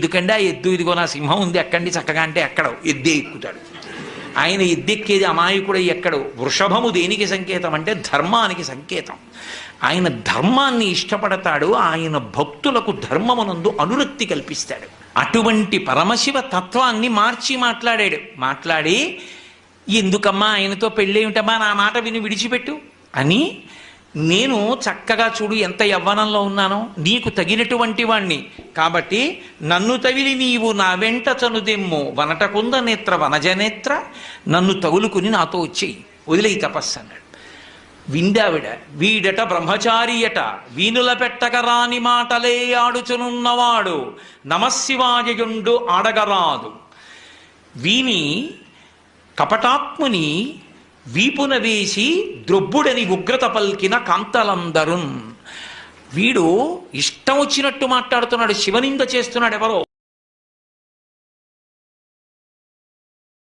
ఎందుకంటే ఆ ఎద్దు ఇదిగో నా సింహం ఉంది ఎక్కండి చక్కగా అంటే ఎక్కడో ఎద్దే ఎక్కుతాడు. ఆయన ఎద్దెక్కేది అమాయకుడు ఎక్కడు. వృషభము దేనికి సంకేతం అంటే ధర్మానికి సంకేతం. ఆయన ధర్మాన్ని ఇష్టపడతాడు. ఆయన భక్తులకు ధర్మమునందు అనురక్తి కల్పిస్తాడు. అటువంటి పరమశివ తత్వాన్ని మార్చి మాట్లాడి ఎందుకమ్మా ఆయనతో పెళ్ళేమిటమ్మా, నా మాట విని విడిచిపెట్టు అని, నేను చక్కగా చూడు ఎంత యవ్వనంలో ఉన్నానో, నీకు తగినటువంటి వాణ్ణి కాబట్టి నన్ను తగిలి నీవు నా వెంట చనుదెమ్ము వనటకుంద నేత్ర వనజనేత్ర, నన్ను తగులుకుని నాతో వచ్చేయి, వదిలేయి తపస్సు అన్నాడు. విందావిడ, వీడట బ్రహ్మచారియట, వీనుల పెట్టక రాని మాటలే ఆడుచునున్నవాడు, నమశివాయయుండు ఆడగరాదు. వీని కపటాత్ముని వీపున వేసి ద్రొబ్బుడని ఉగ్రత పల్కిన కాంతలందరున్. వీడు ఇష్టం వచ్చినట్టు మాట్లాడుతున్నాడు, శివనింద చేస్తున్నాడు. ఎవరో